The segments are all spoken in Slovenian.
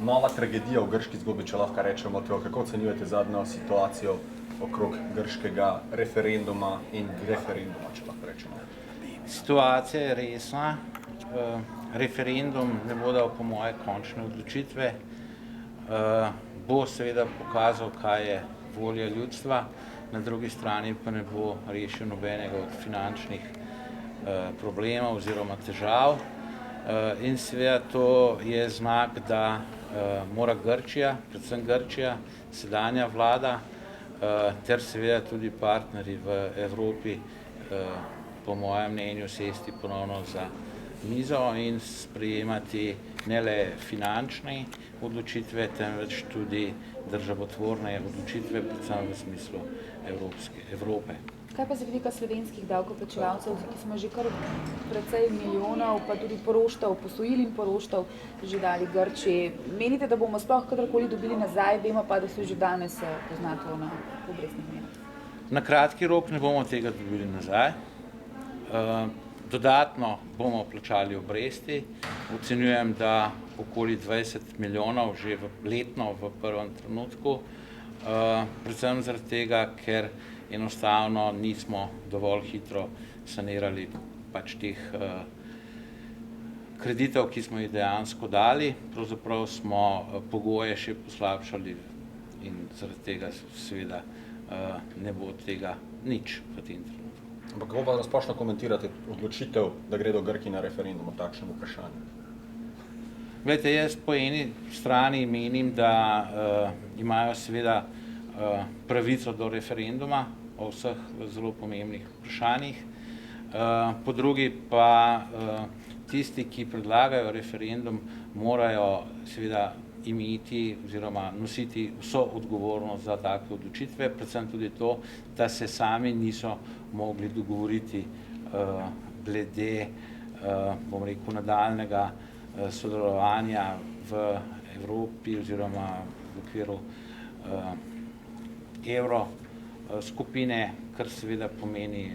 nova tragedija v grški zgodbi, če lahko rečemo to. Kako ocenjujete zadnjo situacijo okrog grškega referenduma in referenduma, če lahko rečemo? Situacija je resna. Referendum ne bo dal po moje končne odločitve. Bo seveda pokazal, kaj je volja ljudstva, na drugi strani pa ne bo rešil nobenega od finančnih problemov oziroma težav. In seveda to je znak, da mora Grčija, predvsem Grčija, sedanja vlada, ter seveda tudi partnerji v Evropi, po mojem mnenju, sesti ponovno za mizo in sprejemati ne le finančne odločitve, temveč tudi državotvorne odločitve, predvsem v smislu Evrope. Kaj pa z vidika slovenskih davkoplačevalcev, ki smo že kar precej milijonov, pa tudi poroštev, posojil in poroštev že dali Grčiji. Menite, da bomo sploh kadarkoli dobili nazaj, vemo pa, da so že danes poznato na obrestnih merah? Na kratki rok ne bomo tega dobili nazaj. Dodatno bomo plačali obresti. Ocenjujem, da okoli 20 milijonov že letno v prvem trenutku. Predvsem zaradi tega, ker enostavno nismo dovolj hitro sanirali pač teh kreditov, ki smo jih dejansko dali. Pravzaprav smo pogoje še poslabšali in zaradi tega seveda ne bo tega nič v tem trenutku. Ampak kako pa splošno komentirate odločitev, da gredo Grki na referendum o takšnem vprašanju? Glejte, jaz po eni strani menim, da imajo seveda pravico do referenduma o vseh zelo pomembnih vprašanjih. Po drugi pa tisti, ki predlagajo referendum, morajo seveda imeti oziroma nositi vso odgovornost za take odločitve, predvsem tudi to, da se sami niso mogli dogovoriti glede, bom rekel, nadaljnega sodelovanja v Evropi oziroma v okviru evro skupine, kar seveda pomeni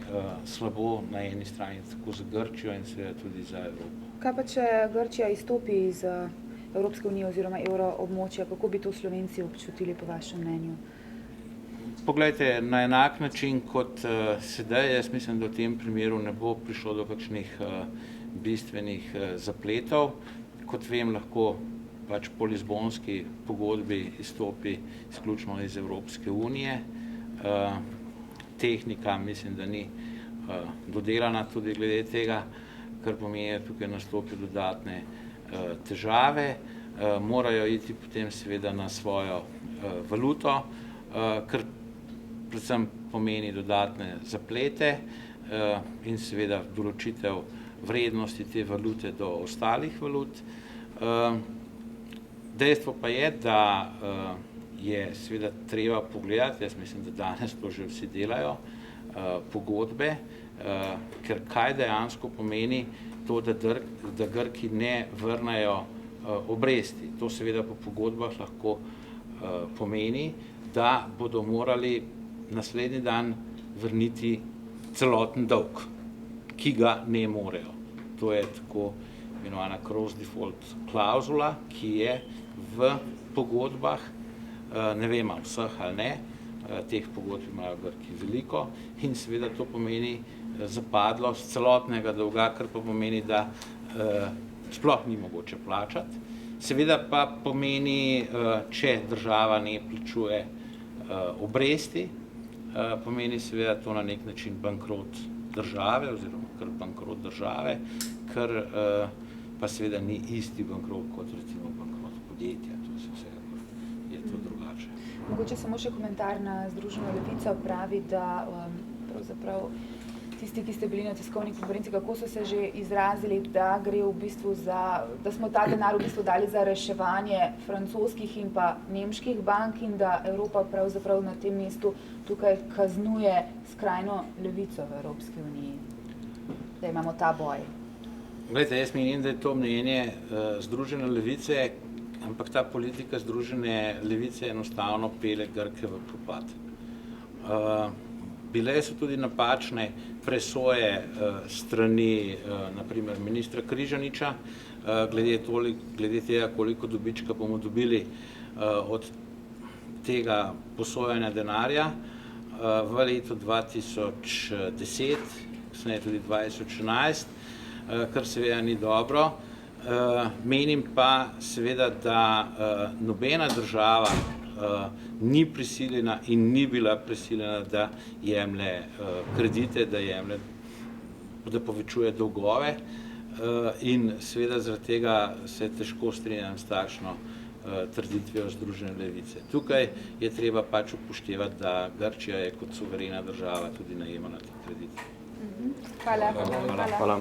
slabo na eni strani tako za Grčijo in seveda tudi za Evropo. Kaj pa, če Grčija izstopi iz Evropske unije oziroma evroobmočja, kako bi to Slovenci občutili po vašem mnenju? Poglejte, na enak način kot sedaj, jaz mislim, da v tem primeru ne bo prišlo do kakšnih bistvenih zapletov. Kot vem, lahko pač po Lizbonski pogodbi izstopi izključno iz Evropske unije. Tehnika mislim, da ni dodelana tudi glede tega, kar pomeni, da tukaj nastopi dodatne težave. Morajo iti potem seveda na svojo valuto, kar predvsem pomeni dodatne zaplete in seveda določitev vrednosti te valute do ostalih valut. Dejstvo pa je, da je seveda treba pogledati, jaz mislim, da danes to že vsi delajo, pogodbe, ker kaj dejansko pomeni to, da Grki ne vrnejo obresti. To seveda po pogodbah lahko pomeni, da bodo morali naslednji dan vrniti celoten dolg, ki ga ne morejo. To je tako imenovana cross default klauzula, ki je v pogodbah, ne vem vseh ali ne, teh pogodb imajo Grki veliko in seveda to pomeni zapadlost celotnega dolga, kar pa pomeni, da sploh ni mogoče plačati. Seveda pa pomeni, če država ne plačuje obresti, pomeni seveda to na nek način bankrot države oziroma kar bankrot države, kar pa seveda ni isti bankrot kot recimo bankrot podjetja. To se vsekakor je to drugače. Mogoče samo še komentar na Združeno levico pravi, da pravzaprav tisti, ki ste bili na tiskovni konferenci, kako so se že izrazili, da gre v bistvu za, da smo ta denar v bistvu dali za reševanje francoskih in pa nemških bank in da Evropa pravzaprav na tem mestu tukaj kaznuje skrajno levico v Evropski uniji, da imamo ta boj. Glejte, jaz menim, da je to mnenje Združene levice, ampak ta politika Združene levice enostavno pele Grke v propad. Bile so tudi napačne presoje strani naprimer ministra Križaniča, glede tega, koliko dobička bomo dobili od tega posojanja denarja v letu 2010, kasneje tudi 2011, kar seveda ni dobro. Menim pa seveda, da nobena država ni prisiljena in ni bila prisiljena, da jemlje kredite, da povečuje dolgove in seveda zaradi tega se težko strinjam s takšno trditvijo Združene levice. Tukaj je treba pač upoštevati, da Grčija je kot suverena država tudi najemala te kredite. Hvala.